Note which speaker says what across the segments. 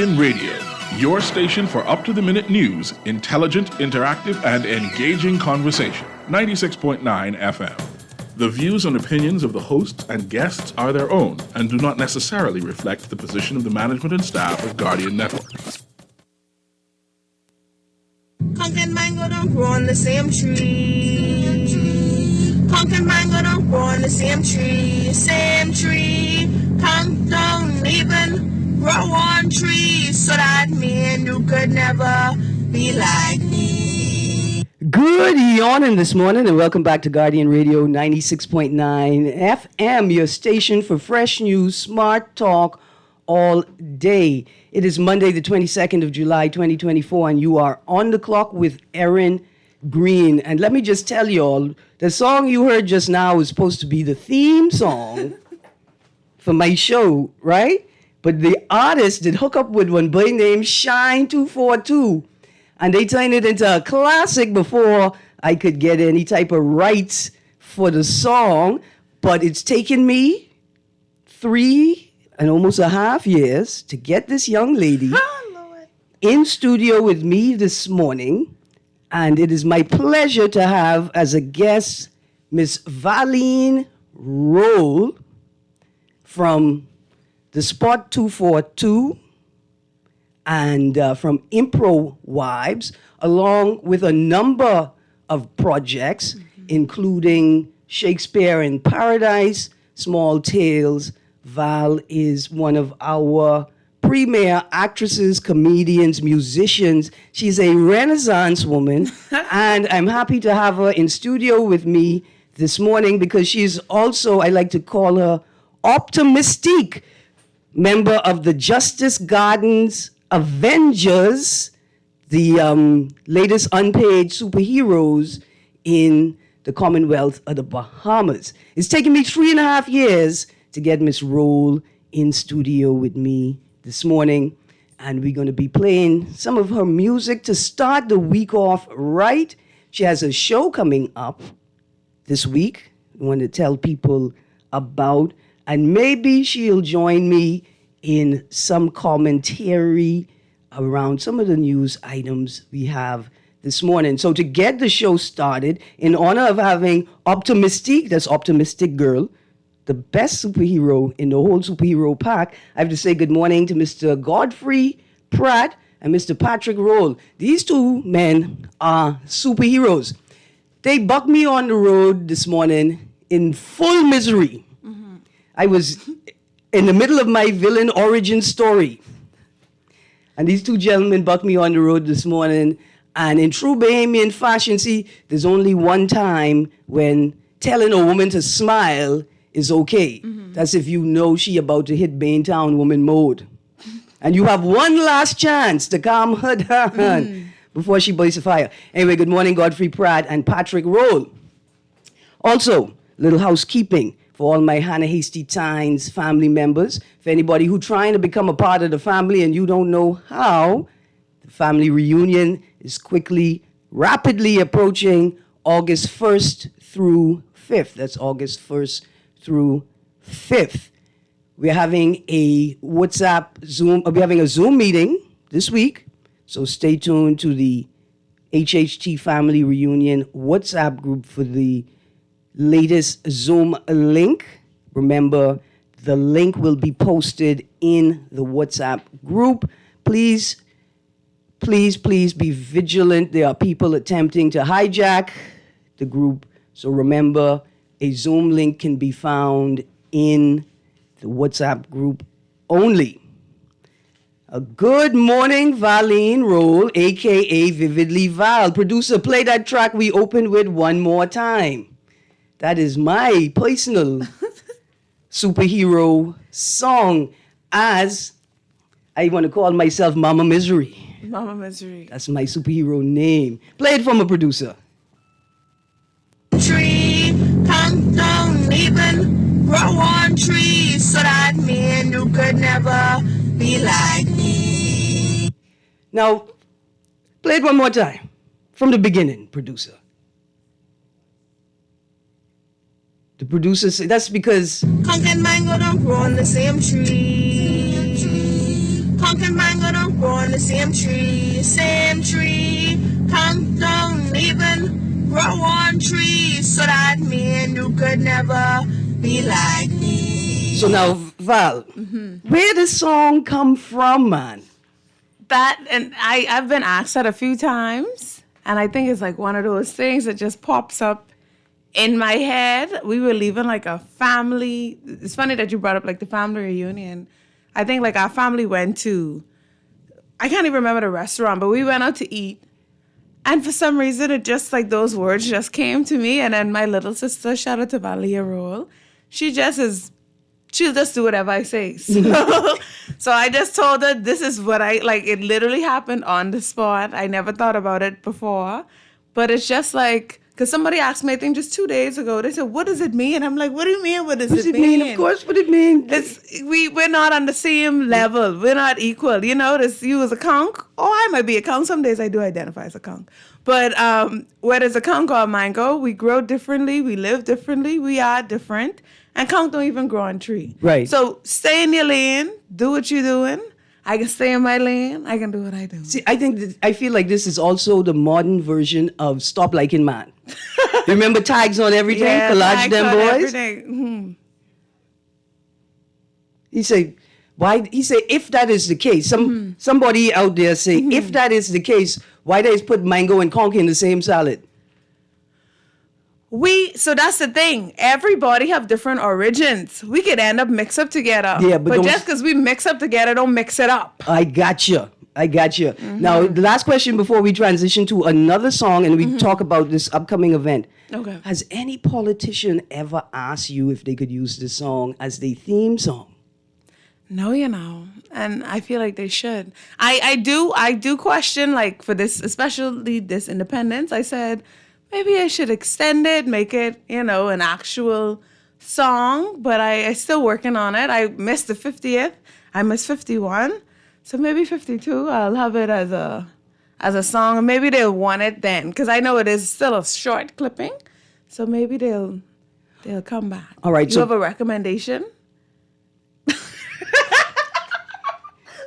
Speaker 1: Guardian Radio, your station for up-to-the-minute news, intelligent, interactive, and engaging conversation. 96.9 FM. The views and opinions of the hosts and guests are their own and do not necessarily reflect the position of the management and staff of Guardian Network.
Speaker 2: Conk and mango don't grow on the same tree. Conk and mango don't grow on the same tree. Same tree. Conk don't even grow on trees, so that me and you could never be like me.
Speaker 3: Good morning this morning, and welcome back to Guardian Radio 96.9 FM, your station for fresh news, smart talk all day. It is Monday, the 22nd of July, 2024, and you are on the clock with Erin, Greene. And let me just tell you all, the song you heard just now is supposed to be the theme song for my show, right? But the artist did hook up with one boy named Shine 242, and they turned it into a classic before I could get any type of rights for the song. But it's taken me 3 and almost a half years to get this young lady in studio with me this morning. And it is my pleasure to have as a guest Miss Valine Roll from the Spot 242 and from Impro Wives, along with a number of projects, including Shakespeare in Paradise, Small Tales. Val is one of our premier actresses, comedians, musicians. She's a Renaissance woman, and I'm happy to have her in studio with me this morning because she's also, I like to call her, Optimistique, member of the Justice Gardens Avengers, the latest unpaid superheroes in the Commonwealth of the Bahamas. It's taken me 3.5 years to get Miss Roll in studio with me this morning, and we're going to be playing some of her music to start the week off right. She has a show coming up this week I want to tell people about, and maybe she'll join me in some commentary around some of the news items we have this morning. So to get the show started, in honor of having Optimistique, that's Optimistic Girl, the best superhero in the whole superhero pack, I have to say good morning to Mr. Godfrey Pratt and Mr. Patrick Roll. These two men are superheroes. They bucked me on the road this morning in full misery. Mm-hmm. I was in the middle of my villain origin story. And these two gentlemen bucked me on the road this morning. And in true Bahamian fashion, see, there's only one time when telling a woman to smile is okay. Mm-hmm. That's if you know she about to hit Baintown woman mode. And you have one last chance to calm her down before she bursts a fire. Anyway, good morning, Godfrey Pratt and Patrick Roll. Also, little housekeeping for all my Hannah Hasty Tynes family members. For anybody who trying to become a part of the family and you don't know how, the family reunion is rapidly approaching August 1st through 5th. That's August 1st through 5th. We're having a Zoom meeting this week. So stay tuned to the HHT Family Reunion WhatsApp group for the latest Zoom link. Remember, the link will be posted in the WhatsApp group. Please be vigilant. There are people attempting to hijack the group. So remember, a Zoom link can be found in the WhatsApp group only. A good morning, Valine Roll, a.k.a. Vividly Val. Producer, play that track we opened with one more time. That is my personal superhero song, as I want to call myself Mama Misery.
Speaker 2: Mama Misery.
Speaker 3: That's my superhero name. Play it from a producer.
Speaker 2: Tree, punk don't even grow on trees, so that me and you could never be like me.
Speaker 3: Now, play it one more time. From the beginning, producer. The producer said, that's because
Speaker 2: Conk and mango don't grow on the same tree. Conk and mango mango don't grow on the same tree. Same tree. Conk don't even grow on trees. So that mean you could never be like me.
Speaker 3: So now, Val, where did this song come from, man?
Speaker 4: That, and I've been asked that a few times, and I think it's like one of those things that just pops up in my head. We were leaving like a family. It's funny that you brought up like the family reunion. I think like our family went to, I can't even remember the restaurant, but we went out to eat. And for some reason, it just like those words just came to me. And then my little sister, shout out to Valia Roll, she'll just do whatever I say. So I just told her, this is what it literally happened on the spot. I never thought about it before. But it's just like, because somebody asked me, I think just 2 days ago, they said, what does it mean? I'm like, what do you mean, what does it mean?
Speaker 3: Of course, what it mean?
Speaker 4: We're not on the same level. We're not equal. You know, you as a conch, I might be a conch. Some days I do identify as a conch. But whether it's a conch or a mango, we grow differently. We live differently. We are different. And conch don't even grow on tree.
Speaker 3: Right.
Speaker 4: So stay in your lane. Do what you're doing. I can stay in my lane. I can do what I do.
Speaker 3: See, I feel like this is also the modern version of Stop Liking Man. Remember tags on everything?
Speaker 4: Yeah,
Speaker 3: Collage
Speaker 4: tags
Speaker 3: them
Speaker 4: on
Speaker 3: boys?
Speaker 4: everything. Mm-hmm.
Speaker 3: He said, if that is the case, somebody out there say, if that is the case, why they put mango and conch in the same salad?
Speaker 4: So that's the thing. Everybody have different origins. We could end up mixed up together.
Speaker 3: Yeah,
Speaker 4: but just because we mix up together, don't mix it up.
Speaker 3: I got you. Now, the last question before we transition to another song and we talk about this upcoming event.
Speaker 4: Okay.
Speaker 3: Has any politician ever asked you if they could use this song as their theme song?
Speaker 4: No, and I feel like they should. I do question, like, for this, especially this independence. I said, maybe I should extend it, make it, an actual song, but I still working on it. I missed the 50th. I missed 51. So maybe 52, I'll have it as a song, and maybe they'll want it then, because I know it is still a short clipping. So maybe they'll come back.
Speaker 3: All right.
Speaker 4: You have a recommendation?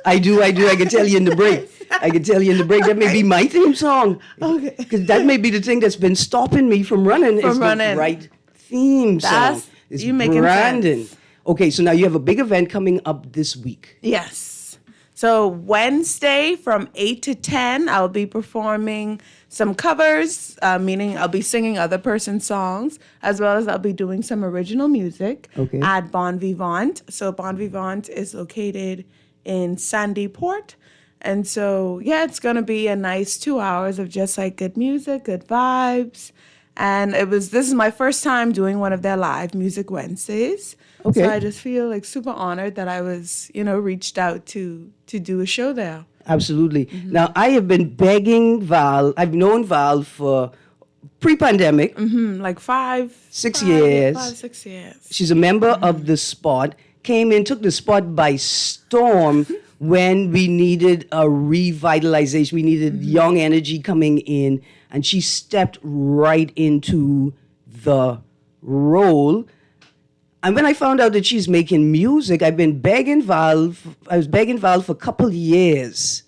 Speaker 3: I do. I can tell you in the break. That may be my theme song.
Speaker 4: Okay.
Speaker 3: Because that may be the thing that's been stopping me from running. The right theme song. It's
Speaker 4: you making
Speaker 3: Brandon.
Speaker 4: sense.
Speaker 3: Okay, so now you have a big event coming up this week.
Speaker 4: Yes. So Wednesday from 8 to 10, I'll be performing some covers, meaning I'll be singing other person's songs, as well as I'll be doing some original music at Bon Vivant. So Bon Vivant is located in Sandy Port. And so, it's going to be a nice 2 hours of just like good music, good vibes. And this is my first time doing one of their live Music Wednesdays.
Speaker 3: Okay.
Speaker 4: So I just feel like super honored that I was, reached out to do a show there.
Speaker 3: Absolutely. Now, I have been begging Val. I've known Val for pre-pandemic.
Speaker 4: Like
Speaker 3: 6 years.
Speaker 4: 5, 6 years.
Speaker 3: She's a member of the spot. Came in, took the spot by storm when we needed a revitalization. We needed young energy coming in. And she stepped right into the role. And when I found out that she's making music, I was begging Val for a couple years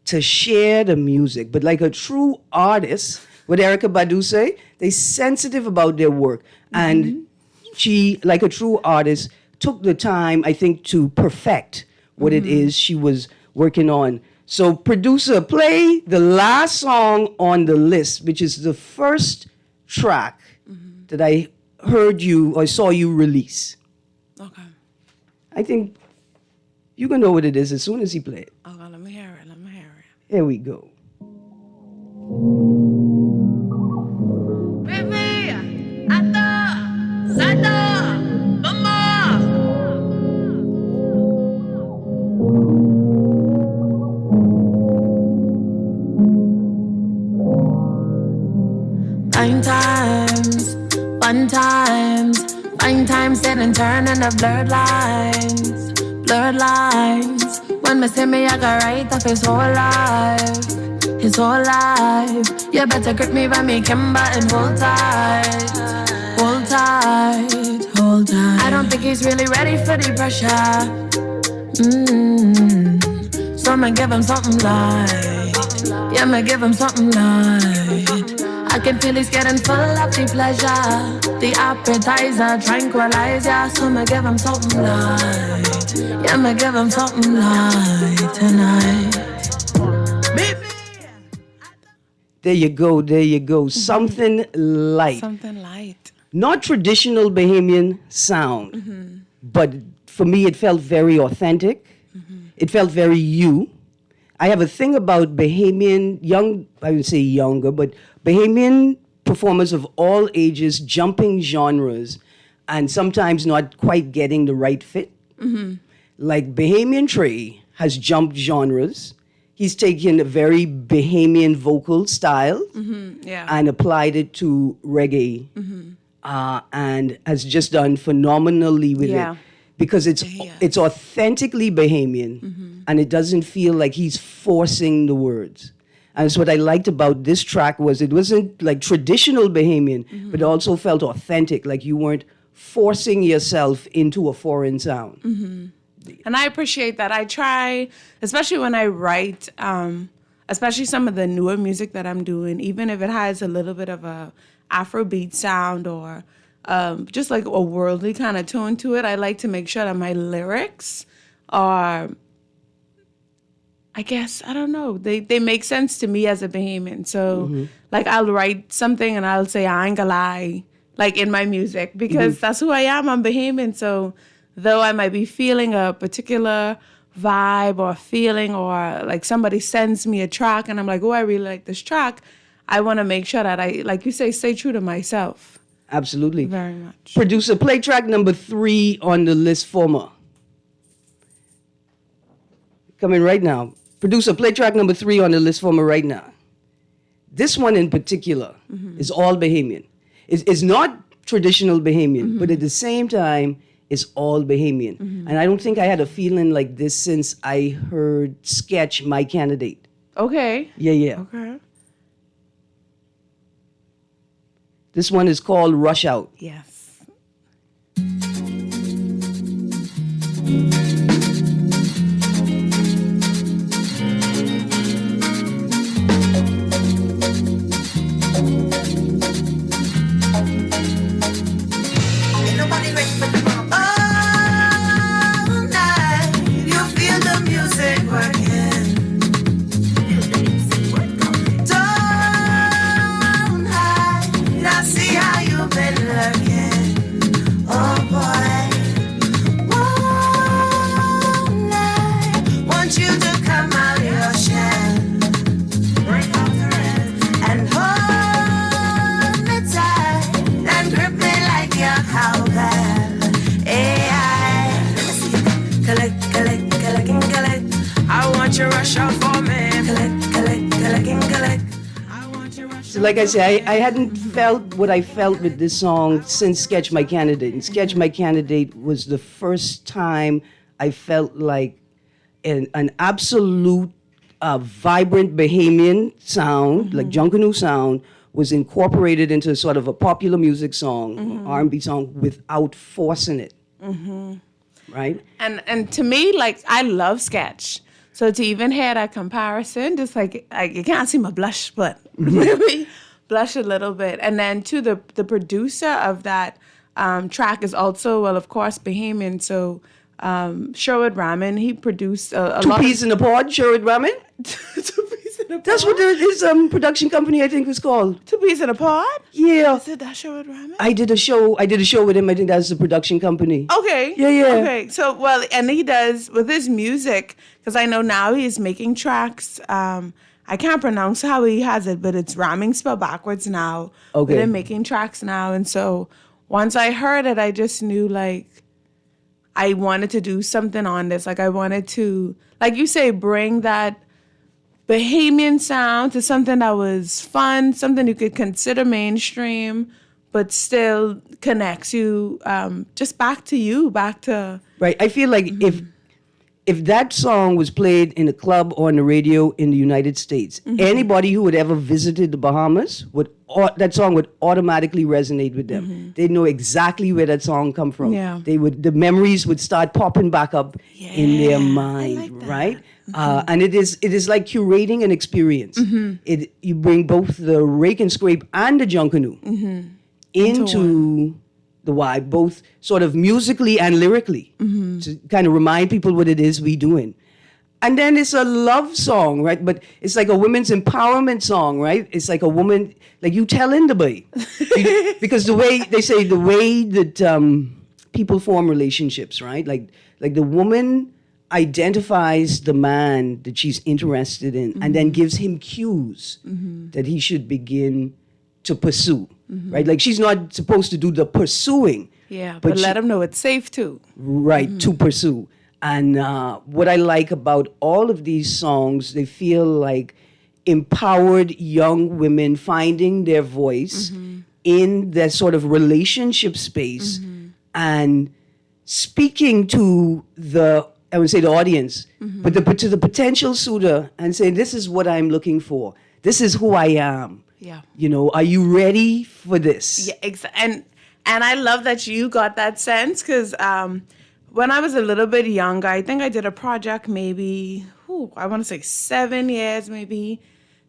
Speaker 3: to share the music. But like a true artist, what Erykah Badu say, they're sensitive about their work. And she, like a true artist, took the time, I think, to perfect what it is she was working on. So producer, play the last song on the list, which is the first track that I heard you or saw you release.
Speaker 4: Okay.
Speaker 3: I think you can know what it is as soon as he play it.
Speaker 4: Okay, let me hear it.
Speaker 3: Here we go.
Speaker 5: Fine times, didn't turn into blurred lines. When me see me, I got right off his whole life. You better grip me by me kimber and hold tight. I don't think he's really ready for the pressure. So I'ma give him something light. Yeah, I'ma give him something light. I can feel he's getting full of the pleasure. The appetizer, tranquilizer. So I'ma give him something light. Yeah, I'ma give him something light tonight.
Speaker 3: There you go, there you go. Something light.
Speaker 4: Something light.
Speaker 3: Not traditional Bahamian sound, but for me it felt very authentic. It felt very you. I have a thing about Bahamian, I would say younger, but Bahamian performers of all ages jumping genres and sometimes not quite getting the right fit. Like Bahamian Trey has jumped genres. He's taken a very Bahamian vocal style and applied it to reggae and has just done phenomenally with it. Because it's authentically Bahamian and it doesn't feel like he's forcing the words. And so what I liked about this track was it wasn't like traditional Bahamian, but it also felt authentic, like you weren't forcing yourself into a foreign sound.
Speaker 4: And I appreciate that. I try, especially when I write, especially some of the newer music that I'm doing, even if it has a little bit of a Afrobeat sound or just like a worldly kind of tone to it, I like to make sure that my lyrics are, I guess, I don't know, they make sense to me as a Bahamian. So like I'll write something and I'll say, I ain't gonna lie, like in my music, because that's who I am. I'm Bahamian. So though I might be feeling a particular vibe or feeling, or like somebody sends me a track and I'm like, oh, I really like this track, I want to make sure that I, like you say, stay true to myself.
Speaker 3: Absolutely.
Speaker 4: Very much.
Speaker 3: Producer, play track number 3 on the list for me. Coming right now. Producer, play track number 3 on the list for me right now. This one in particular is all Bahamian. It's not traditional Bahamian, but at the same time, it's all Bahamian. And I don't think I had a feeling like this since I heard Sketch, My Candidate.
Speaker 4: Okay.
Speaker 3: Yeah.
Speaker 4: Okay.
Speaker 3: This one is called Rush Out.
Speaker 4: Yes.
Speaker 5: Ain't nobody ready for the bump. All night, you feel the music working. Don't hide, I see how you've been lurking. Oh boy, one night, want you to come out your shell. Break out the rest and hold me tight and grip me like your cowbell. AI, let me see you collect. I want you rush out for me. Collect. I want you rush.
Speaker 3: So like I say, I hadn't felt what I felt with this song since Sketch My Candidate. And Sketch My Candidate was the first time I felt like an absolute vibrant Bahamian sound, like Junkanoo sound, was incorporated into sort of a popular music song, R&B song, without forcing it. Right?
Speaker 4: And to me, like, I love Sketch. So to even hear that comparison, just like you can't see my blush, but maybe blush a little bit. And then to the producer of that track is also, well, of course, Bahamian. So Sherwood Raman, he produced a
Speaker 3: Two
Speaker 4: lot
Speaker 3: Peas in a Pod, Sherwood Raman.
Speaker 4: Two Peas in a Pod.
Speaker 3: That's what his production company, I think, was called.
Speaker 4: Two Peas in a Pod?
Speaker 3: Yeah.
Speaker 4: Is it that Sherwood Raman?
Speaker 3: I did a show with him. I think that's the production company.
Speaker 4: Okay.
Speaker 3: Yeah.
Speaker 4: Okay. So, well, and he does with his music, because I know now he's making tracks. I can't pronounce how he has it, but it's rhyming spelled backwards now.
Speaker 3: Okay.
Speaker 4: But they're making tracks now. And so once I heard it, I just knew, like, I wanted to do something on this. Like, I wanted to, like you say, bring that Bahamian sound to something that was fun, something you could consider mainstream, but still connects you just back to you, back to...
Speaker 3: Right. I feel like if that song was played in a club or on the radio in the United States, anybody who had ever visited the Bahamas that song would automatically resonate with them. They'd know exactly where that song come from.
Speaker 4: Yeah.
Speaker 3: The memories would start popping back up in their mind,
Speaker 4: like that.
Speaker 3: right? And it is like curating an experience. You bring both the rake and scrape and the junkanoo into the vibe, both sort of musically and lyrically, to kind of remind people what it is we doing. And then it's a love song, right? But it's like a women's empowerment song, right? It's like a woman, like you telling the boy. Because the way, they say, the way that people form relationships, right? Like the woman identifies the man that she's interested in and then gives him cues that he should begin to pursue, right? Like she's not supposed to do the pursuing.
Speaker 4: Yeah, but let them know it's safe too.
Speaker 3: Right, to pursue. And what I like about all of these songs, they feel like empowered young women finding their voice in that sort of relationship space and speaking to I would say the audience, but to the potential suitor and saying, this is what I'm looking for. This is who I am.
Speaker 4: Yeah.
Speaker 3: You know, are you ready for this?
Speaker 4: Yeah, and I love that you got that sense because when I was a little bit younger, I think I did a project maybe, I want to say 7 years, maybe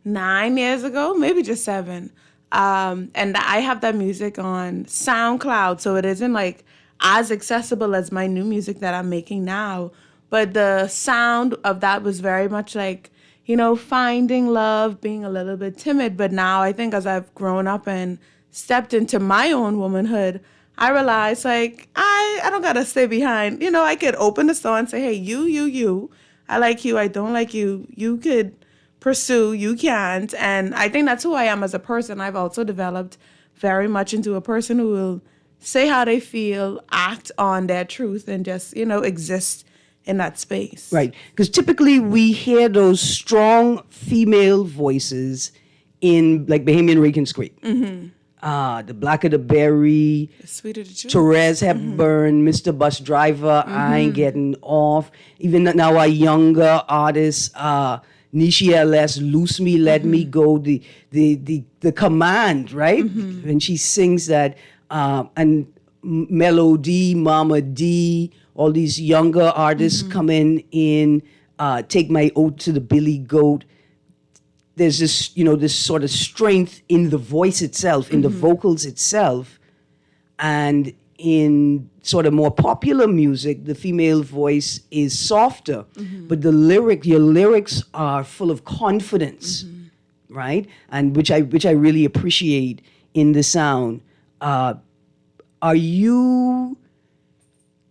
Speaker 4: 9 years ago, maybe just 7. And I have that music on SoundCloud, so it isn't like as accessible as my new music that I'm making now. But the sound of that was very much like, you know, finding love, being a little bit timid. But now I think as I've grown up and stepped into my own womanhood, I realized like I don't gotta stay behind. You know, I could open the store and say, hey, you, I like you, I don't like you. You could pursue, you can't. And I think that's who I am as a person. I've also developed very much into a person who will say how they feel, act on their truth, and just, you know, exist in that space.
Speaker 3: Right. Because typically we hear those strong female voices in like Bahamian Rake and Scrape. The Black of the Berry,
Speaker 4: Sweeter the Truth.
Speaker 3: Therese Hepburn, Mr. Bus Driver, I Ain't Getting Off. Even now our younger artists, Nishi LS, Loose Me, Let Me Go, the command, right? When she sings that, and Melody, Mama D, all these younger artists coming in, Take My Oath to the Billy Goat. There's this, you know, this sort of strength in the voice itself, in the vocals itself. And in sort of more popular music, the female voice is softer, but your lyrics are full of confidence, right? And which I really appreciate in the sound. Are you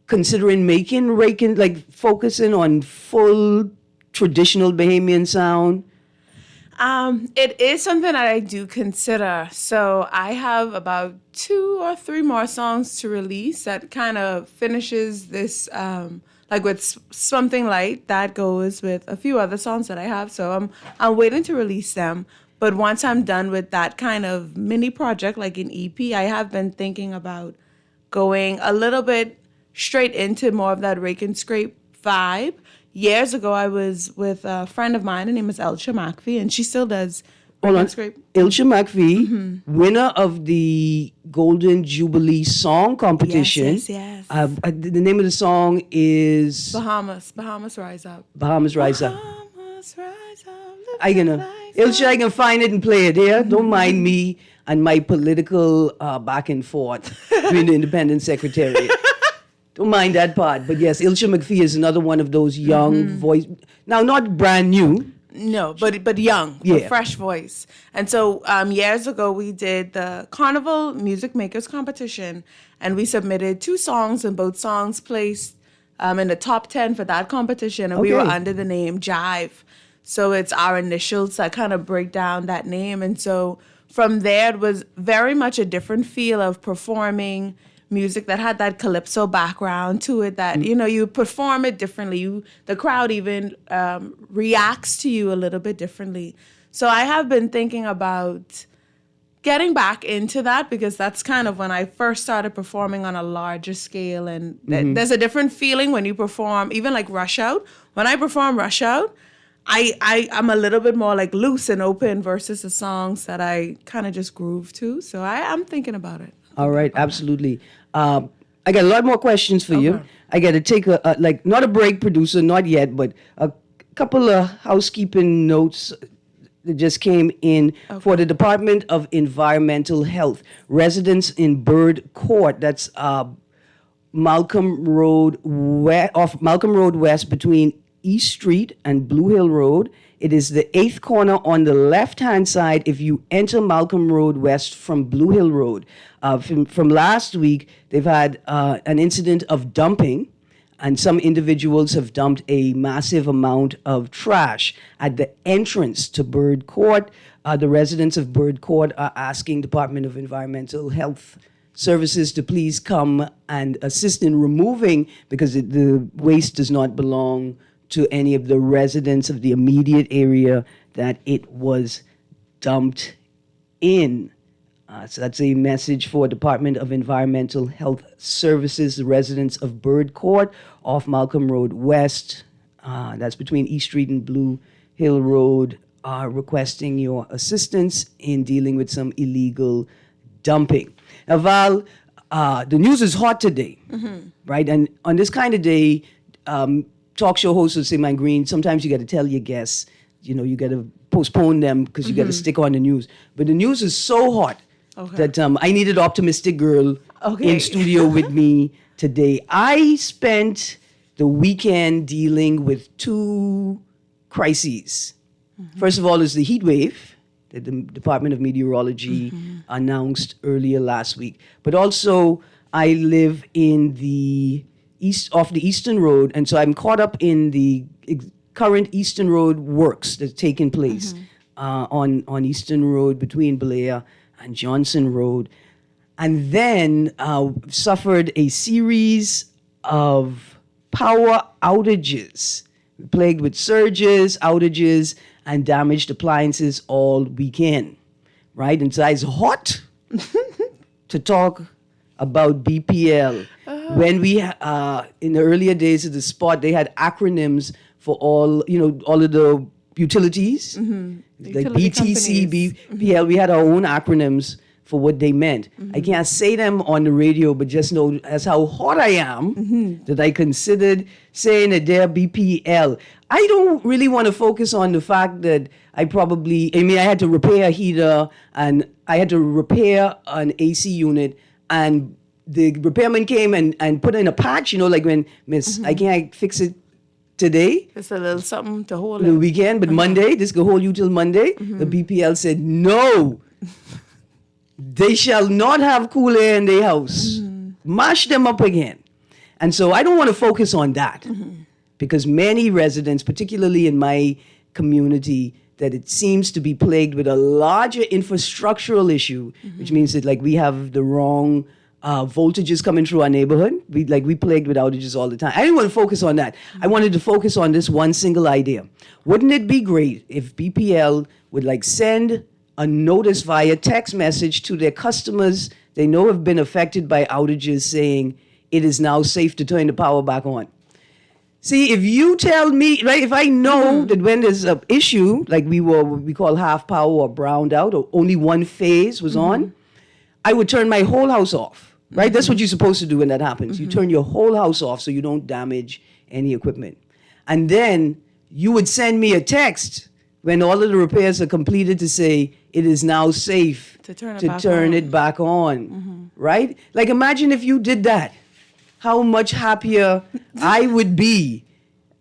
Speaker 3: considering focusing on full traditional Bahamian sound?
Speaker 4: It is something that I do consider. So I have about 2 or 3 more songs to release that kind of finishes this, like with something light that goes with a few other songs that I have. So I'm waiting to release them. But once I'm done with that kind of mini project, like an EP, I have been thinking about going a little bit straight into more of that rake and scrape vibe. Years ago, I was with a friend of mine. Her name is Elcha McPhee, and she still does rake and scrape.
Speaker 3: Elcha McPhee, winner of the Golden Jubilee Song Competition.
Speaker 4: Yes.
Speaker 3: The name of the song is
Speaker 4: Bahamas Rise Up.
Speaker 3: Bahamas Rise Up.
Speaker 4: Bahamas Rise Up.
Speaker 3: Elcha, I can find it and play it here. Don't mind me and my political back and forth between the Independent Secretariat. Don't mind that part. But yes, Elcha McPhee is another one of those young voice. Now, not brand new.
Speaker 4: No, but young, a fresh voice. And so years ago, we did the Carnival Music Makers Competition, and we submitted 2 songs, and both songs placed in the top 10 for that competition, and we were under the name Jive. So it's our initials that kind of break down that name. And so from there, it was very much a different feel of performing music that had that calypso background to it, that, you know, you perform it differently. The crowd even reacts to you a little bit differently. So I have been thinking about getting back into that, because that's kind of when I first started performing on a larger scale. And there's a different feeling when you perform, even like Rush Out. When I perform Rush Out, I'm a little bit more like loose and open versus the songs that I kind of just groove to. So I'm thinking about it.
Speaker 3: All right, absolutely. I got a lot more questions for you. I got to take not a break, producer, not yet, but a couple of housekeeping notes that just came in for the Department of Environmental Health. Residents in Bird Court, that's Malcolm Road off Malcolm Road West between East Street and Blue Hill Road. It is the 8th corner on the left-hand side if you enter Malcolm Road West from Blue Hill Road. From last week, they've had an incident of dumping, and some individuals have dumped a massive amount of trash at the entrance to Bird Court. The residents of Bird Court are asking Department of Environmental Health Services to please come and assist in removing, because the waste does not belong to any of the residents of the immediate area that it was dumped in. So that's a message for Department of Environmental Health Services, the residents of Bird Court off Malcolm Road West, that's between East Street and Blue Hill Road, are requesting your assistance in dealing with some illegal dumping. Now, Val, the news is hot today, right? And on this kind of day, talk show hosts will say, "Man, Greene, sometimes you got to tell your guests, you got to postpone them because you got to stick on the news." But the news is so hot that I needed Optimistic Girl in studio with me today. I spent the weekend dealing with two crises. First of all is the heat wave that the Department of Meteorology announced earlier last week. But also, I live in the off the Eastern Road, and so I'm caught up in the current Eastern Road works that's taking place on Eastern Road between Blair and Johnson Road, and then suffered a series of power outages, plagued with surges, outages, and damaged appliances all weekend, right? And so it's hot to talk about BPL. When we, in the earlier days of the spot, they had acronyms for all of the utilities, like BTC, BPL. We had our own acronyms for what they meant. I can't say them on the radio, but just know as how hot I am that I considered saying that they're BPL. I don't really want to focus on the fact that I had to repair a heater and I had to repair an AC unit, and the repairman came and put in a patch, like when Miss, I can't fix it today.
Speaker 4: It's a little something to hold
Speaker 3: the weekend, but Monday, this could hold you till Monday. The BPL said, no, they shall not have cool air in their house. Mash them up again. And so I don't want to focus on that because many residents, particularly in my community, that it seems to be plagued with a larger infrastructural issue, which means that we have the wrong voltages coming through our neighborhood. We plagued with outages all the time. I didn't want to focus on that. I wanted to focus on this one single idea. Wouldn't it be great if BPL would send a notice via text message to their customers they know have been affected by outages saying it is now safe to turn the power back on? See, if you tell me, right, if I know that when there's an issue, like what we call half power or browned out, or only one phase was on, I would turn my whole house off, right? That's what you're supposed to do when that happens. You turn your whole house off so you don't damage any equipment. And then you would send me a text when all of the repairs are completed to say it is now safe to turn it back on, right? Imagine if you did that. How much happier I would be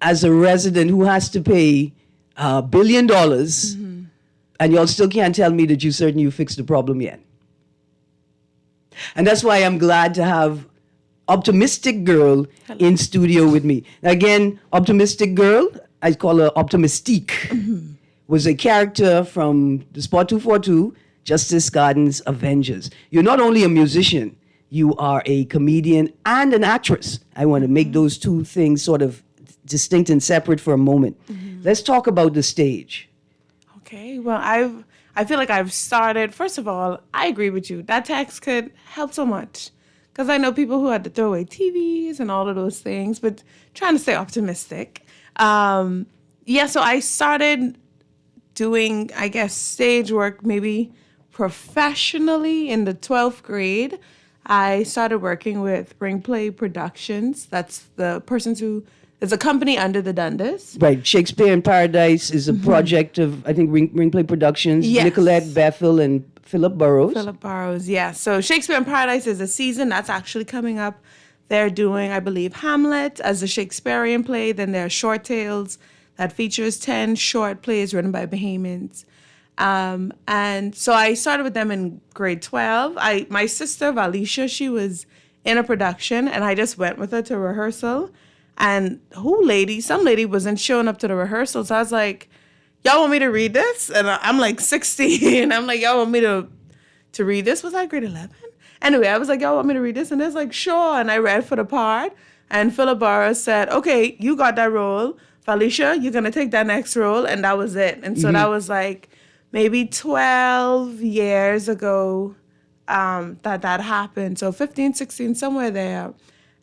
Speaker 3: as a resident who has to pay $1 billion, and y'all still can't tell me that you're certain you fixed the problem yet. And that's why I'm glad to have Optimistic Girl in studio with me. Again, Optimistic Girl, I call her Optimistique, was a character from the Spot 242, Justice Garden's Avengers. You're not only a musician, you are a comedian and an actress. I want to make those two things sort of distinct and separate for a moment. Let's talk about the stage.
Speaker 4: Okay. Well, I feel like I've started, first of all, I agree with you. That tax could help so much. Because I know people who had to throw away TVs and all of those things, but trying to stay optimistic. So I started doing, I guess, stage work maybe professionally in the 12th grade. I started working with Ring Play Productions. That's the persons who is a company under the Dundas.
Speaker 3: Right. Shakespeare in Paradise is a project of, I think, Ring Play Productions,
Speaker 4: Yes.
Speaker 3: Nicolette Bethel and Philip Burrows.
Speaker 4: Philip Burrows, yeah. So Shakespeare in Paradise is a season that's actually coming up. They're doing, I believe, Hamlet as a Shakespearean play. Then there are short tales that features 10 short plays written by Bahamians. And so I started with them in grade 12. My sister, Valisha, she was in a production, and I just went with her to rehearsal. And some lady wasn't showing up to the rehearsal. So I was like, y'all want me to read this? And I'm like 16. I'm like, y'all want me to read this? Was I grade 11? Anyway, I was like, y'all want me to read this? And it's like, sure. And I read for the part. And Philip Burrows said, okay, you got that role. Felicia, you're going to take that next role. And that was it. And so that was like maybe 12 years ago that happened. So 15, 16, somewhere there.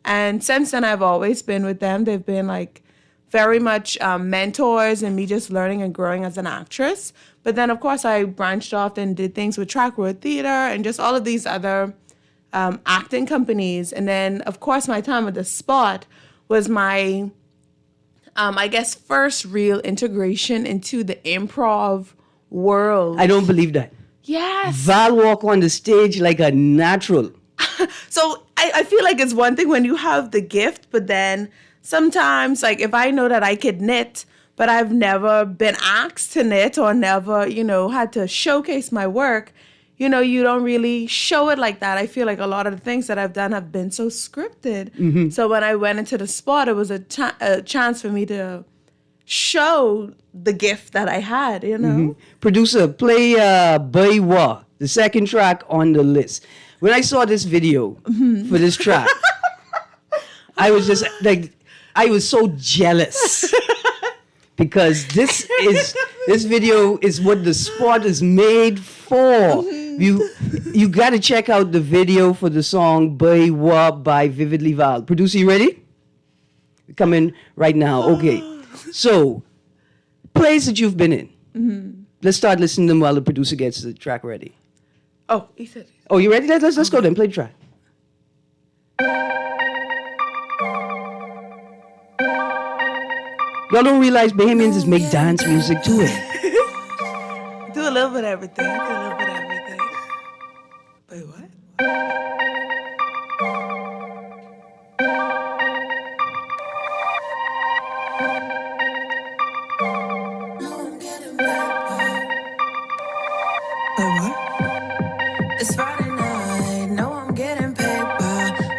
Speaker 4: And since then, I've always been with them. They've been like very much mentors and me just learning and growing as an actress. But then, of course, I branched off and did things with Track Road Theater and just all of these other acting companies. And then, of course, my time at the Spot was my, I guess, first real integration into the improv world.
Speaker 3: I don't believe that.
Speaker 4: Yes.
Speaker 3: Val walk on the stage like a natural.
Speaker 4: So I feel like it's one thing when you have the gift, but then sometimes, like, if I know that I could knit, but I've never been asked to knit or never, had to showcase my work, you don't really show it like that. I feel like a lot of the things that I've done have been so scripted. So when I went into the Spot, it was a chance for me to show the gift that I had,
Speaker 3: Producer, play Baywa, the second track on the list. When I saw this video for this track, I was just like, I was so jealous because this video is what the Spot is made for. You got to check out the video for the song Baywa by Vividly Val. Producer, you ready? Coming right now. Okay. So, plays that you've been in. Let's start listening to them while the producer gets the track ready.
Speaker 4: Oh, he said.
Speaker 3: Oh, you ready? Let's go then. Play the track. Y'all don't realize Bahamians just make dance music to it.
Speaker 4: Do a little bit of everything. Wait, what?
Speaker 5: It's Friday night, no, I'm getting paper.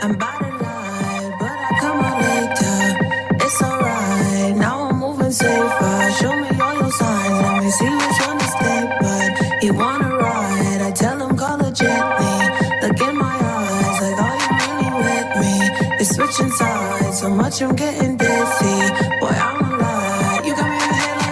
Speaker 5: I'm about to lie, but I come out later. It's alright, now I'm moving safer. Show me all your signs, let me see which one to stay. But he wanna ride, I tell him call it gently. Look in my eyes, like are you really with me? It's switching sides, so much I'm getting dizzy. Boy, I'm alive, you got me in my head like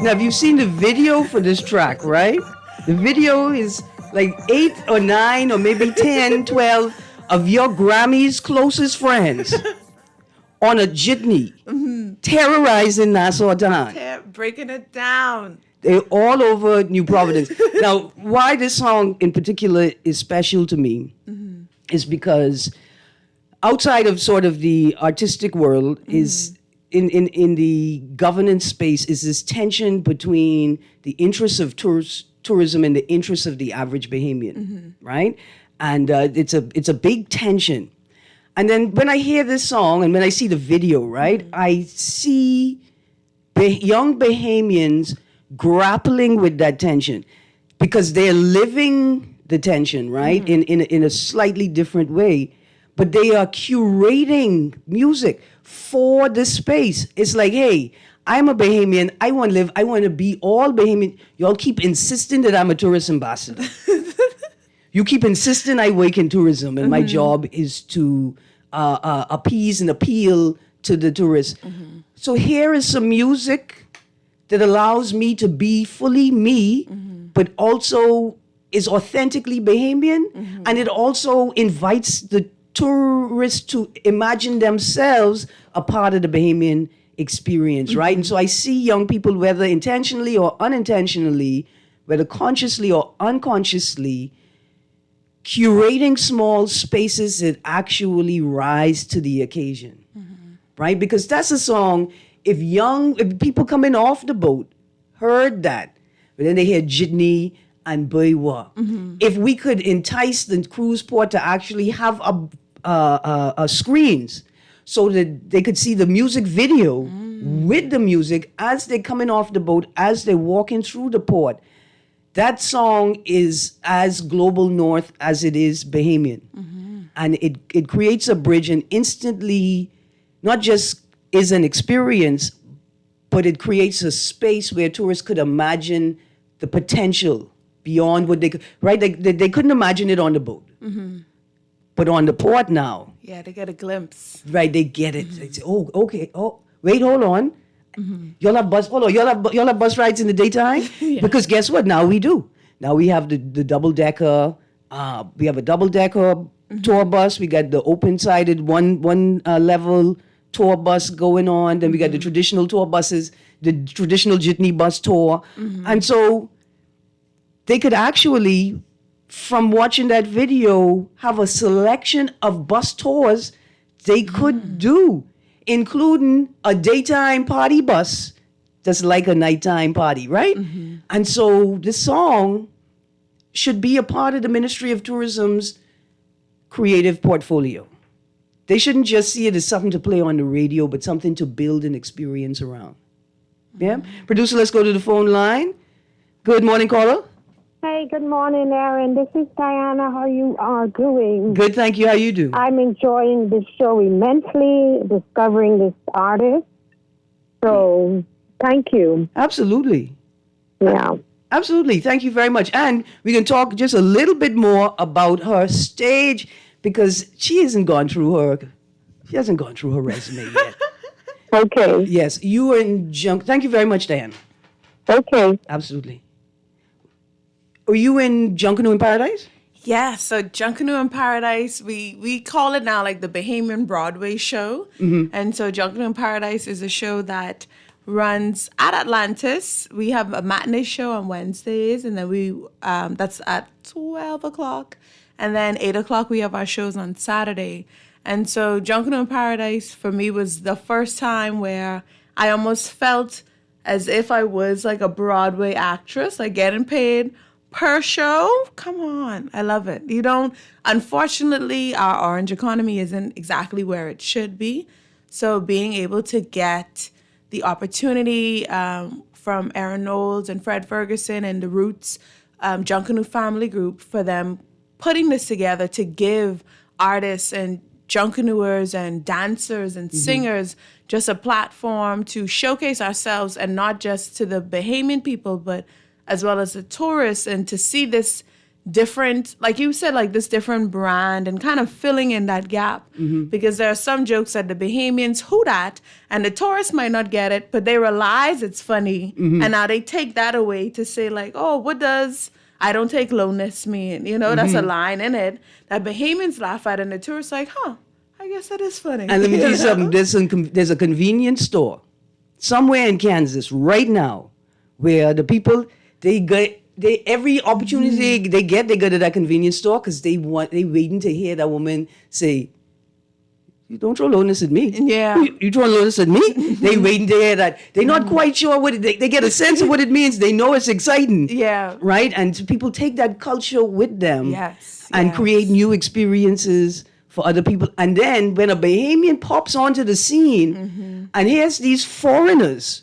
Speaker 3: Now, have you seen the video for this track, right? The video is like 8 or 9 or maybe 10, 12 of your Grammy's closest friends on a jitney, terrorizing Nassau Town.
Speaker 4: Breaking it down.
Speaker 3: They're all over New Providence. Now, why this song in particular is special to me is because outside of sort of the artistic world is in the governance space is this tension between the interests of tourism and the interests of the average Bahamian, right? And it's a big tension. And then when I hear this song and when I see the video, right, I see young Bahamians grappling with that tension because they're living the tension, right, in a slightly different way. But they are curating music for the space. It's like, hey, I'm a Bahamian. I want to live. I want to be all Bahamian. Y'all keep insisting that I'm a tourist ambassador. You keep insisting I work in tourism, and my job is to appease and appeal to the tourists. So here is some music that allows me to be fully me, but also is authentically Bahamian, and it also invites the tourists to imagine themselves a part of the Bahamian experience, right? And so I see young people, whether intentionally or unintentionally, whether consciously or unconsciously, curating small spaces that actually rise to the occasion, right? Because that's a song, if people coming off the boat heard that, but then they hear Jitney and Buywa. If we could entice the cruise port to actually have a screens so that they could see the music video with the music as they're coming off the boat, as they're walking through the port, that song is as global north as it is Bahamian. And it creates a bridge and instantly not just is an experience, but it creates a space where tourists could imagine the potential beyond what they could, right? They couldn't imagine it on the boat. But on the port now,
Speaker 4: Yeah, they get a glimpse.
Speaker 3: right, they get it. They say, oh, okay, oh, wait, hold on. Y'all have bus rides in the daytime? Because guess what? Now we do. Now we have the double-decker, we have a double-decker tour bus. We got the open-sided one level tour bus going on. Then we got the traditional tour buses, the traditional jitney bus tour. And so they could actually, from watching that video, have a selection of bus tours they could do, including a daytime party bus that's like a nighttime party, right? And so this song should be a part of the Ministry of Tourism's creative portfolio. They shouldn't just see it as something to play on the radio, but something to build an experience around. Yeah? Producer, let's go to the phone line. Good morning, caller.
Speaker 6: Hey, good morning, Erin. This is Diana. How you are doing?
Speaker 3: Good, thank you. How you do?
Speaker 6: I'm enjoying this show immensely, discovering this artist. So, thank you.
Speaker 3: Absolutely.
Speaker 6: Yeah.
Speaker 3: Absolutely. Thank you very much. And we can talk just a little bit more about her stage because she hasn't gone through her resume yet.
Speaker 6: Okay.
Speaker 3: Yes, you were in Thank you very much, Diana.
Speaker 6: Okay.
Speaker 3: Absolutely. Were you in Junkanoo in Paradise?
Speaker 4: Yeah, so Junkanoo in Paradise, we call it now like the Bahamian Broadway show. And so Junkanoo in Paradise is a show that runs at Atlantis. We have a matinee show on Wednesdays, and then that's at 12 o'clock. And then 8 o'clock, we have our shows on Saturday. And so Junkanoo in Paradise for me was the first time where I almost felt as if I was like a Broadway actress, like getting paid per show. Come on. I love it. Unfortunately, our orange economy isn't exactly where it should be. So being able to get the opportunity from Erin Knowles and Fred Ferguson and the Roots Junkanoo family group for them putting this together to give artists and Junkanooers and dancers and singers just a platform to showcase ourselves, and not just to the Bahamian people, but as well as the tourists, and to see this different, like you said, like this different brand and kind of filling in that gap. Because there are some jokes that the Bahamians hoot at and the tourists might not get it, but they realize it's funny. And now they take that away to say like, oh, what does I don't take lowness mean? That's a line in it that Bahamians laugh at, and the tourists like, huh, I guess that is funny.
Speaker 3: And let me tell you something. There's a convenience store somewhere in Kansas right now where the people, every opportunity they go to that convenience store because they waiting to hear that woman say, "You don't throw lowness at me."
Speaker 4: Yeah.
Speaker 3: You throw lowness at me? They waiting to hear that. They're not quite sure what they get a sense of what it means. They know it's exciting.
Speaker 4: Yeah.
Speaker 3: Right? And so people take that culture with them.
Speaker 4: Yes.
Speaker 3: And create new experiences for other people. And then when a Bahamian pops onto the scene and here's these foreigners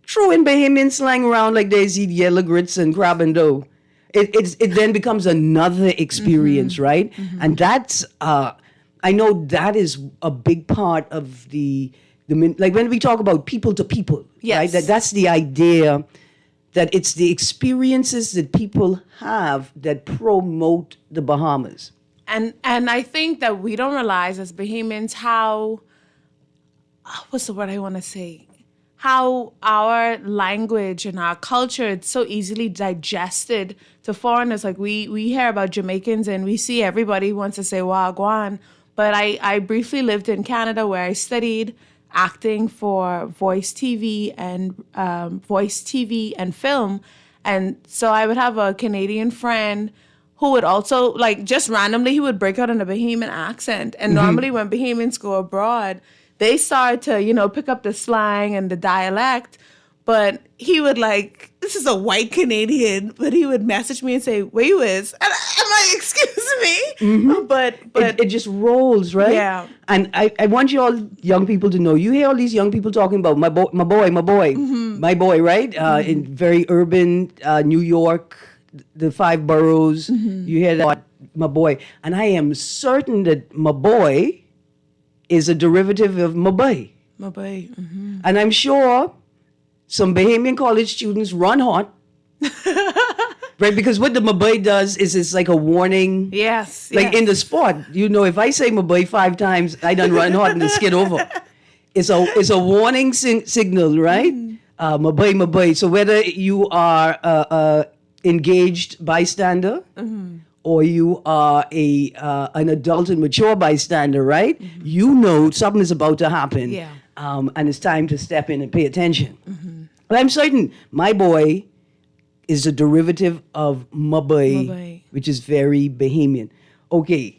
Speaker 3: throwing Bahamian slang around like they eat yellow grits and crab and dough, it then becomes another experience, right? And that's I know that is a big part of the like when we talk about people to people, right? That's the idea that it's the experiences that people have that promote the Bahamas.
Speaker 4: And I think that we don't realize as Bahamians how what's the word I want to say? How our language and our culture, it's so easily digested to foreigners. Like we hear about Jamaicans and we see everybody wants to say Wagwan. But I briefly lived in Canada where I studied acting for voice TV and film. And so I would have a Canadian friend who would also, like, just randomly, he would break out in a Bahamian accent. And normally when Bahamians go abroad, they start to, pick up the slang and the dialect. But he would, like, this is a white Canadian, but he would message me and say, where you is? And I'm like, excuse me? But
Speaker 3: it just rolls, right?
Speaker 4: Yeah.
Speaker 3: And I want you all young people to know, you hear all these young people talking about my boy, right? In very urban New York, the 5 boroughs, you hear that, my boy. And I am certain that my boy is a derivative of my boy.
Speaker 4: My boy.
Speaker 3: And I'm sure some Bahamian college students run hot. Right, because what the Mabay does is it's like a warning.
Speaker 4: Yes.
Speaker 3: Like in the sport, if I say Mabay 5 times, I done run hot and the skid over. It's a warning signal, right? Mabay. So whether you are engaged bystander or you are an adult and mature bystander, right? You know something is about to happen.
Speaker 4: Yeah.
Speaker 3: And it's time to step in and pay attention. But I'm certain my boy is a derivative of Mabay, which is very Bahamian. Okay.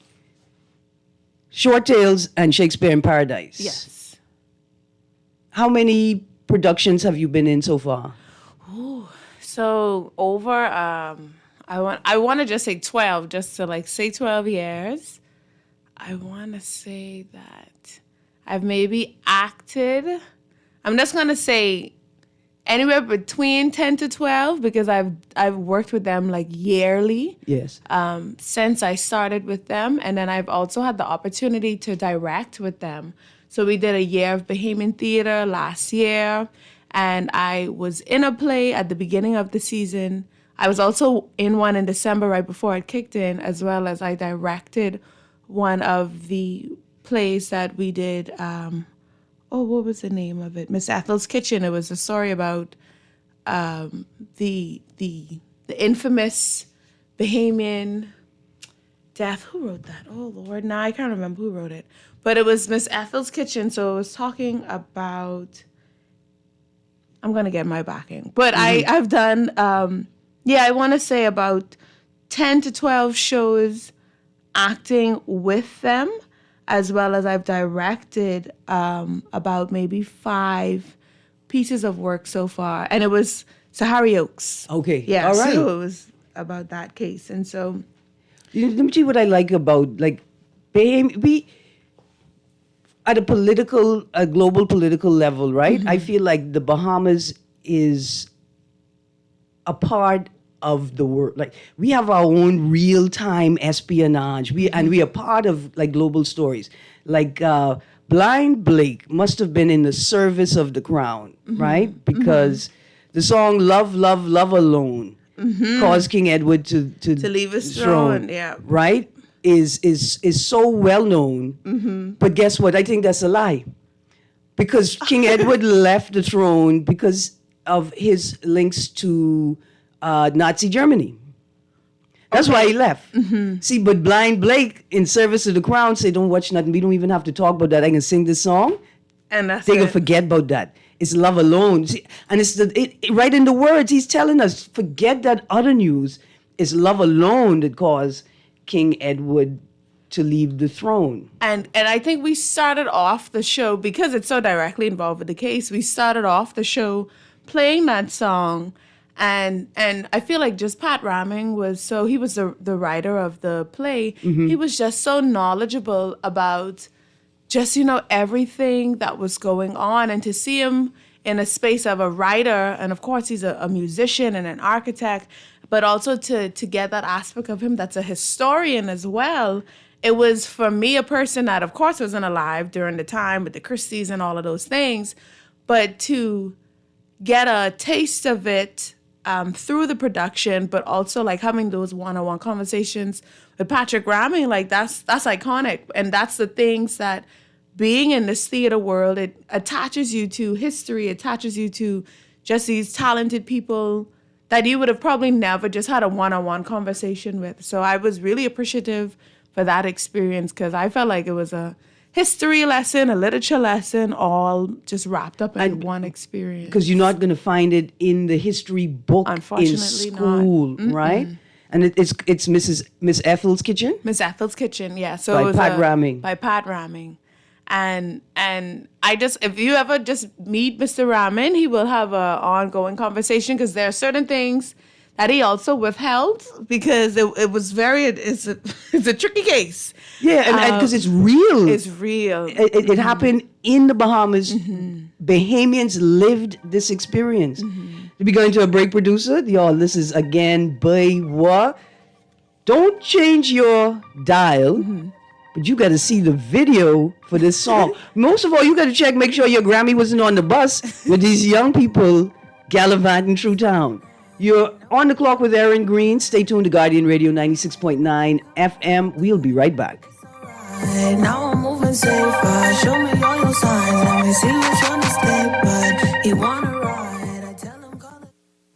Speaker 3: Short Tales and Shakespeare in Paradise.
Speaker 4: Yes.
Speaker 3: How many productions have you been in so far?
Speaker 4: So over, I want to just say 12, just to say 12 years. I want to say that I've maybe acted. I'm just going to say anywhere between 10 to 12 because I've worked with them yearly.
Speaker 3: Yes.
Speaker 4: Since I started with them. And then I've also had the opportunity to direct with them. So we did a year of Bahamian theater last year. And I was in a play at the beginning of the season. I was also in one in December right before it kicked in, as well as I directed one of the plays that we did. What was the name of it? Miss Ethel's Kitchen. It was a story about the infamous Bahamian death. Who wrote that? Oh, Lord. Now I can't remember who wrote it. But it was Miss Ethel's Kitchen. So it was talking about... I'm going to get my backing. But I've done, I want to say about 10 to 12 shows acting with them, as well as I've directed about maybe 5 pieces of work so far. And it was Sahari Oaks.
Speaker 3: Okay.
Speaker 4: Yeah,
Speaker 3: all right.
Speaker 4: so it was about that case. And so...
Speaker 3: Let me tell you what I like about, we... At a global political level, right? I feel like the Bahamas is a part of the world. We have our own real-time espionage. We are part of global stories. Blind Blake must have been in the service of the crown, right? Because the song "Love, Love, Love Alone" caused King Edward to
Speaker 4: leave his throne, yeah.
Speaker 3: Right? Is so well known, but guess what? I think that's a lie, because King Edward left the throne because of his links to Nazi Germany. That's why he left. See, but Blind Blake, in service to the crown, say, "Don't watch nothing. We don't even have to talk about that. I can sing this song,"
Speaker 4: and that's
Speaker 3: they can forget about that. It's love alone. See, and it's right in the words. He's telling us, forget that other news. It's love alone that caused King Edward to leave the throne.
Speaker 4: And I think we started off the show, because it's so directly involved with the case, we started off the show playing that song. And I feel like just Pat Ramming he was the writer of the play. He was just so knowledgeable about just, everything that was going on. And to see him in a space of a writer, and of course he's a musician and an architect, but also to get that aspect of him that's a historian as well. It was, for me, a person that, of course, wasn't alive during the time with the Christies and all of those things, but to get a taste of it through the production, but also having those one-on-one conversations with Patrick Ramming, that's iconic. And that's the things that being in this theater world, it attaches you to history, attaches you to just these talented people that you would have probably never just had a one-on-one conversation with. So I was really appreciative for that experience because I felt like it was a history lesson, a literature lesson, all just wrapped up in one experience.
Speaker 3: Because you're not going to find it in the history book in
Speaker 4: Unfortunately
Speaker 3: school, right? And it's Miss Ethel's Kitchen?
Speaker 4: Miss Ethel's Kitchen, yeah. So
Speaker 3: By
Speaker 4: it was
Speaker 3: Pat Ramming.
Speaker 4: By Pat Ramming. And I just, if you ever just meet Mr. Ramming, he will have an ongoing conversation because there are certain things that he also withheld because it was it's a tricky case.
Speaker 3: Yeah, and because it's real.
Speaker 4: It's real.
Speaker 3: It happened in the Bahamas. Bahamians lived this experience. To be going to a break, producer, y'all, this is again Baywa. Don't change your dial, but you got to see the video for this song. Most of all, you got to make sure your Grammy wasn't on the bus with these young people gallivanting through town. You're on the clock with Erin Greene. Stay tuned to Guardian Radio 96.9 FM. We'll be right back.
Speaker 5: Now I'm moving safer. Show me all your signs. Let me see which one to stay. But he wanna ride. I tell him call it.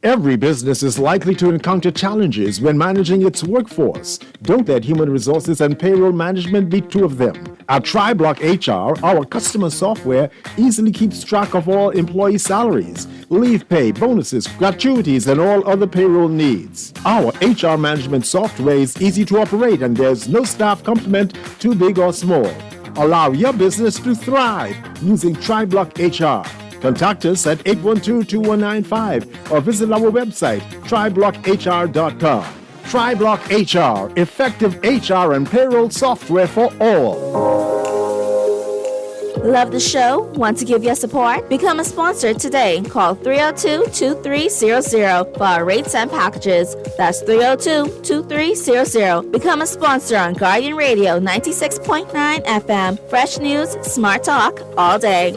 Speaker 7: Every business is likely to encounter challenges when managing its workforce. Don't let human resources and payroll management be two of them. At TriBlock HR, our customer software easily keeps track of all employee salaries, leave pay, bonuses, gratuities, and all other payroll needs. Our HR management software is easy to operate and there's no staff complement too big or small. Allow your business to thrive using TriBlock HR. Contact us at 812-2195 or visit our website, triblockhr.com. TriBlock HR, effective HR and payroll software for all.
Speaker 8: Love the show? Want to give your support? Become a sponsor today. Call 302-2300 for our rates and packages. That's 302-2300. Become a sponsor on Guardian Radio 96.9 FM. Fresh news, smart talk, all day.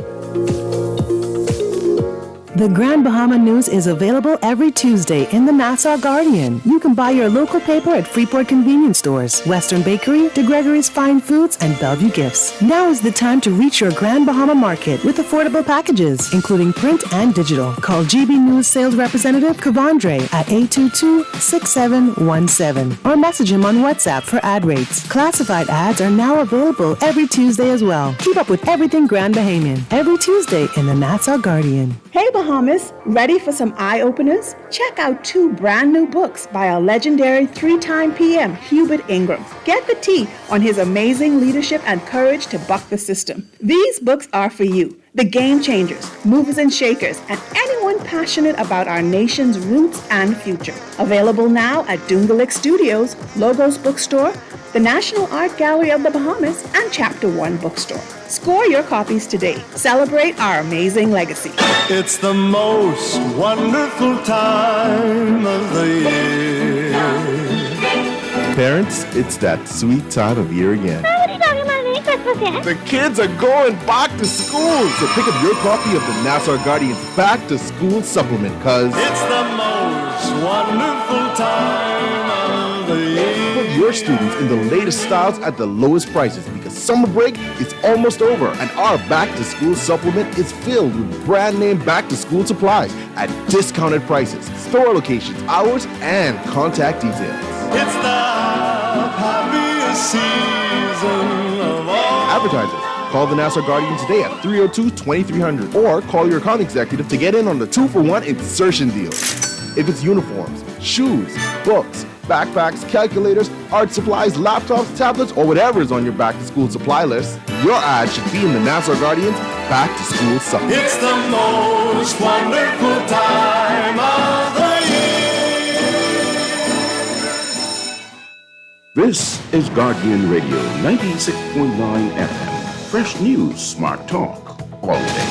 Speaker 9: The Grand Bahama News is available every Tuesday in the Nassau Guardian. You can buy your local paper at Freeport Convenience Stores, Western Bakery, DeGregory's Fine Foods, and Bellevue Gifts. Now is the time to reach your Grand Bahama Market with affordable packages, including print and digital. Call GB News Sales Representative Kavandre at 822-6717 or message him on WhatsApp for ad rates. Classified ads are now available every Tuesday as well. Keep up with everything Grand Bahamian every Tuesday in the Nassau Guardian.
Speaker 10: Hey Bahamas, ready for some eye-openers? Check out 2 brand new books by our legendary 3-time PM, Hubert Ingram. Get the tea on his amazing leadership and courage to buck the system. These books are for you, the game changers, movers and shakers, and anyone passionate about our nation's roots and future. Available now at Dungalik Studios, Logos Bookstore, the National Art Gallery of the Bahamas, and Chapter 1 Bookstore. Score your copies today. Celebrate our amazing legacy.
Speaker 11: It's the most wonderful time of the year.
Speaker 12: Parents, it's that sweet time of year again.
Speaker 13: What are you talking about me Christmas yet?
Speaker 12: The kids are going back to school, so pick up your copy of the Nassau Guardian's Back to School Supplement, cause
Speaker 11: it's the most wonderful time of the year.
Speaker 12: Put your students in the latest styles at the lowest prices because summer break is almost over and our Back to School Supplement is filled with brand name back to school supplies at discounted prices, store locations, hours, and contact details.
Speaker 11: It's the happiest season of all.
Speaker 12: Advertisers, call the Nassau Guardian today at 302-2300 or call your account executive to get in on the 2-for-1 insertion deal. If it's uniforms, shoes, books, backpacks, calculators, art supplies, laptops, tablets, or whatever is on your back-to-school supply list, your ad should be in the Nassau Guardian's Back to School Supplement.
Speaker 11: It's the most wonderful time of the year.
Speaker 1: This is Guardian Radio 96.9 FM. Fresh news, smart talk, all day.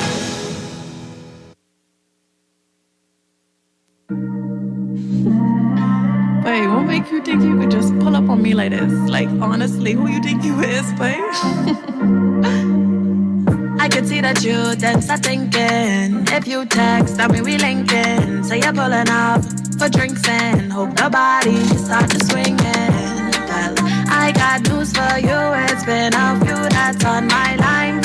Speaker 4: Wait, what make you think you could just pull up on me like this? Like, honestly, who you think you is, babe?
Speaker 5: I could see that you then start thinking. If you text, that mean we linking. So you're pulling up for drinks and hope nobody start to swinging. Well, I got news for you. It's been a few that's on my line.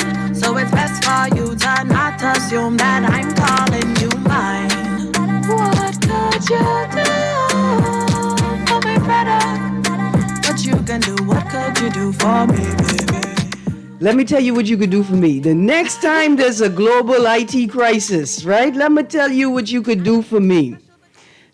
Speaker 5: for me, baby.
Speaker 3: Let me tell you what you could do for me. The next time there's a global IT crisis, right? Let me tell you what you could do for me.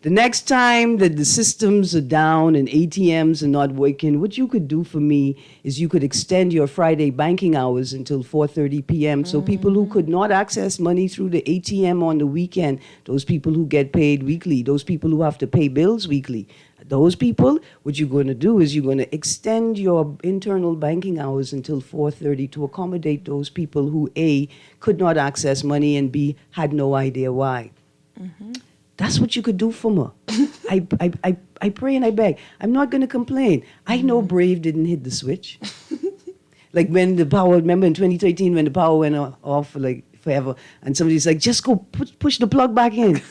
Speaker 3: The next time that the systems are down and ATMs are not working, what you could do for me is you could extend your Friday banking hours until 4:30 p.m. So people who could not access money through the ATM on the weekend, those people who get paid weekly, those people who have to pay bills weekly, those people, what you're going to do is you're going to extend your internal banking hours until 4:30 to accommodate those people who A, could not access money, and B, had no idea why. That's what you could do for me. I pray and I beg. I'm not going to complain. I know Brave didn't hit the switch. Like when the power, remember in 2013 when the power went off for like forever, and somebody's like, just go push the plug back in.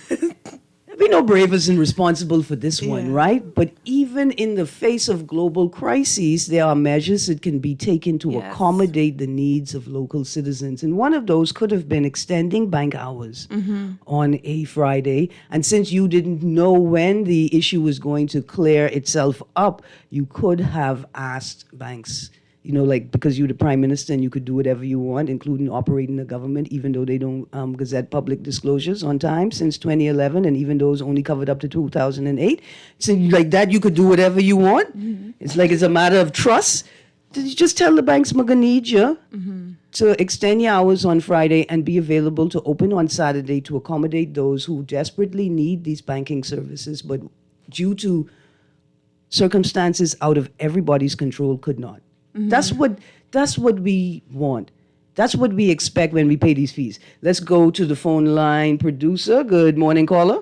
Speaker 3: We know Brave isn't responsible for this one, right? But even in the face of global crises, there are measures that can be taken to accommodate the needs of local citizens. And one of those could have been extending bank hours on a Friday. And since you didn't know when the issue was going to clear itself up, you could have asked banks, you know, like because you're the prime minister and you could do whatever you want, including operating the government, even though they don't gazette public disclosures on time since 2011, and even those only covered up to 2008. So like that, you could do whatever you want. It's like it's a matter of trust. Did you just tell the banks, I'm gonna need you to extend your hours on Friday and be available to open on Saturday to accommodate those who desperately need these banking services, but due to circumstances out of everybody's control could not. That's what we want. That's what we expect when we pay these fees. Let's go to the phone line. Producer, good morning, caller.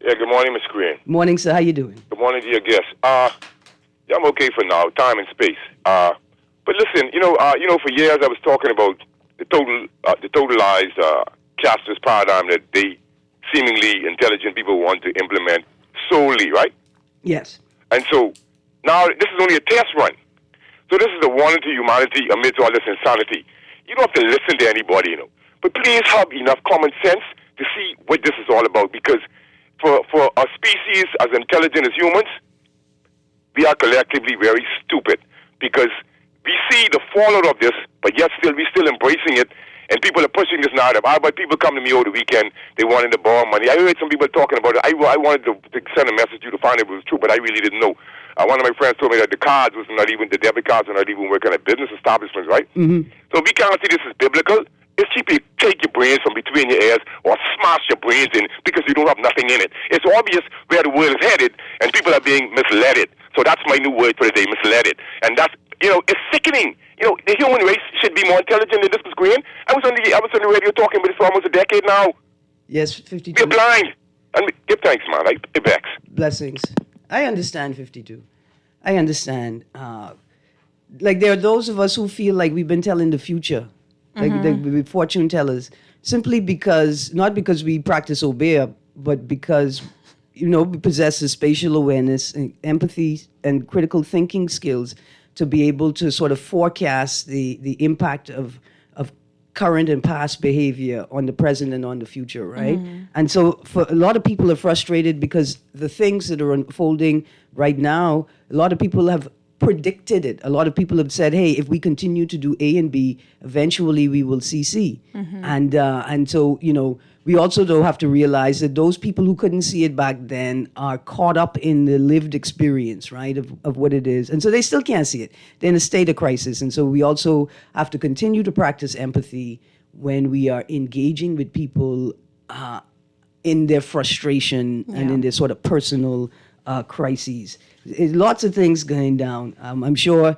Speaker 14: Yeah, good morning, Miss Greene.
Speaker 3: Morning, sir. How you doing?
Speaker 14: Good morning to your guest. Yeah, I'm okay for now, time and space. But listen, for years I was talking about the totalized cashless paradigm that they seemingly intelligent people want to implement solely, right?
Speaker 3: Yes.
Speaker 14: And so now this is only a test run. So this is a warning to humanity amidst all this insanity. You don't have to listen to anybody, But please have enough common sense to see what this is all about. Because for a species as intelligent as humans, we are collectively very stupid. Because we see the fallout of this, but yet we're still embracing it. And people are pushing this narrative. But people come to me over the weekend, they wanted to borrow money. I heard some people talking about it. I wanted to send a message to you to find out if it was true, but I really didn't know. One of my friends told me that the debit cards were not even working at business establishments, right? So we can't see this as biblical. It's cheap to take your brains from between your ears or smash your brains in because you don't have nothing in it. It's obvious where the world is headed, and people are being misled. So that's my new word for the day, misled. And that's, it's sickening. The human race should be more intelligent than this, Ms. Greene. I was on the radio talking about this for almost a decade now.
Speaker 3: Yes, 52.
Speaker 14: We're blind. And give thanks, man. I give backs.
Speaker 3: Blessings. I understand 52. I understand. Like there are those of us who feel like we've been telling the future, like the fortune tellers, simply because, not because we practice Obeah, but because, we possess the spatial awareness and empathy and critical thinking skills to be able to sort of forecast the impact of current and past behavior on the present and on the future, right? And so for a lot of people are frustrated because the things that are unfolding right now, a lot of people have predicted it. A lot of people have said, hey, if we continue to do A and B, eventually we will see C. And so, we also though have to realize that those people who couldn't see it back then are caught up in the lived experience, right, of what it is. And so they still can't see it. They're in a state of crisis. And so we also have to continue to practice empathy when we are engaging with people in their frustration and in their sort of personal crises. Lots of things going down. I'm sure.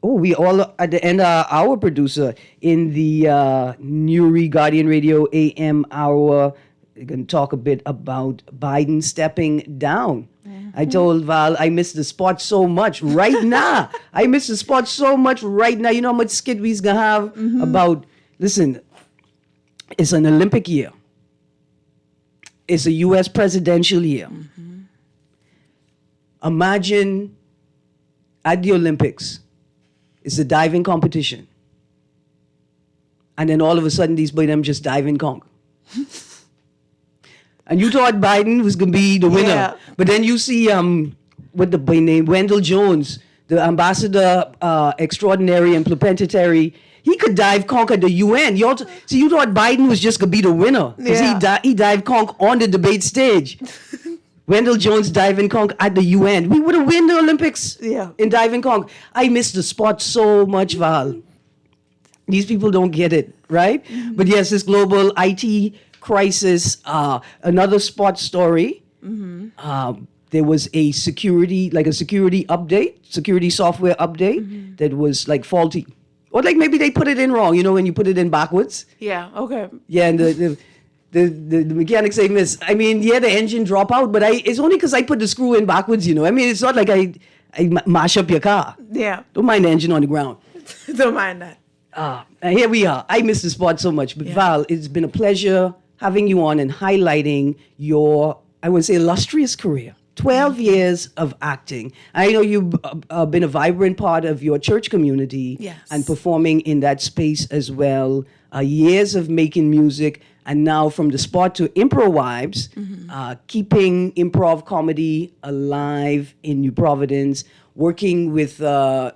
Speaker 3: We all at the end of our producer in the Newry Guardian Radio AM hour. We're going to talk a bit about Biden stepping down. I told Val I miss the spot so much right now. I miss the spot so much right now. You know how much skit we's going to have about, listen, it's an Olympic year. It's a U.S. presidential year. Imagine at the Olympics, it's a diving competition. And then all of a sudden, these boys them just dive and conquer. And you thought Biden was going to be the winner. But then you see, what the boy named Wendell Jones, the ambassador extraordinary and plenipotentiary. He could dive conk at the UN. You thought Biden was just gonna be the winner because he dive conk on the debate stage. Wendell Jones diving conk at the UN. We would have won the Olympics in diving conk. I miss the sport so much, Val. These people don't get it, right? Mm-hmm. But yes, this global IT crisis, another sports story. Mm-hmm. There was a security update, security software update that was like faulty. Or like maybe they put it in wrong, when you put it in backwards.
Speaker 4: Yeah, okay.
Speaker 3: Yeah, and the mechanics say, miss, the engine drop out, but it's only because I put the screw in backwards, it's not like I mash up your car.
Speaker 4: Yeah.
Speaker 3: Don't mind the engine on the ground.
Speaker 4: Don't mind that.
Speaker 3: And here we are. I miss the sport so much. But Val, it's been a pleasure having you on and highlighting your, I would say, illustrious career. 12 years of acting. I know you've been a vibrant part of your church community and performing in that space as well. Years of making music, and now from the sport to Improv Wives, keeping improv comedy alive in New Providence, working with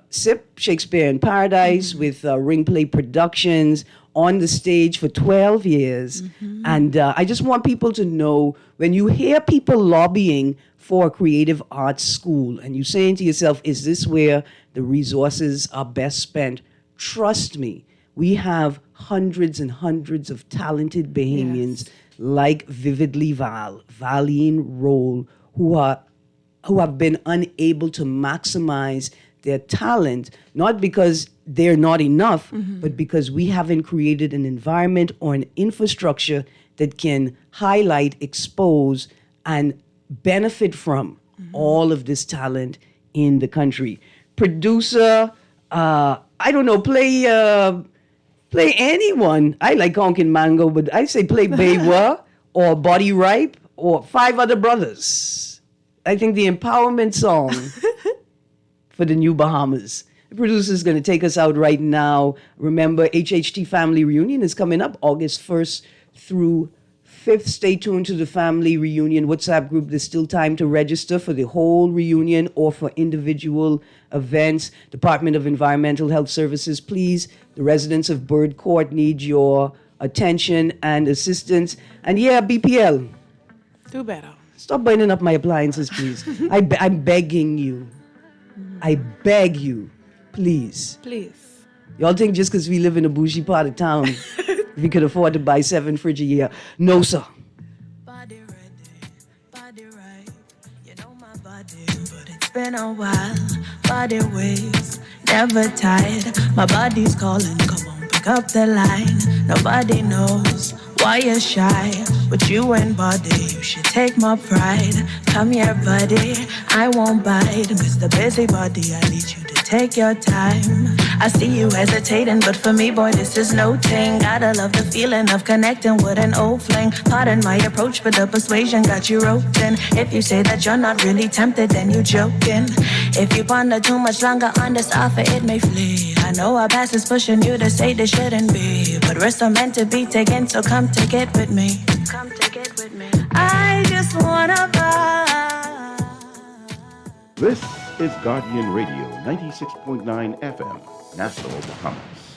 Speaker 3: SIP, Shakespeare in Paradise, with Ring Play Productions, on the stage for 12 years. And I just want people to know, when you hear people lobbying for a creative arts school and you're saying to yourself, is this where the resources are best spent? Trust me, we have hundreds and hundreds of talented Bahamians like Vividly Val, Valine Roll, who have been unable to maximize their talent, not because they're not enough, but because we haven't created an environment or an infrastructure that can highlight, expose, and benefit from all of this talent in the country. Producer, I don't know, play anyone. I like Conkin Mango, but I say play Baywa or Body Ripe or Five Other Brothers. I think the empowerment song for the New Bahamas. The producer is going to take us out right now. Remember, HHT Family Reunion is coming up August 1st through 5th. Stay tuned to the Family Reunion WhatsApp group. There's still time to register for the whole reunion or for individual events. Department of Environmental Health Services, please, the residents of Bird Court need your attention and assistance. And BPL.
Speaker 4: Do better.
Speaker 3: Stop burning up my appliances, please. I'm begging you. I beg you, please.
Speaker 4: Please.
Speaker 3: Y'all think just because we live in a bougie part of town, we could afford to buy 7 fridge a year? No, sir.
Speaker 5: Body ready, body right. You know my body, but it's been a while. Body waves, never tired. My body's calling, come on, pick up the line. Nobody knows why you're shy, but you and body, you should take my pride. Come here, buddy, I won't bite. Mr. Busybody, I need you to take your time. I see you hesitating, but for me, boy, this is no thing. Gotta love the feeling of connecting with an old fling. Pardon my approach, but the persuasion got you roped in. If you say that you're not really tempted, then you joking. If you ponder too much longer on this offer, it may flee. I know our past is pushing you to say this shouldn't be, but risks are meant to be taken, so come take it with me. Come take it with me. I just wanna buy.
Speaker 15: This is Guardian Radio 96.9 FM, Nassau, Bahamas.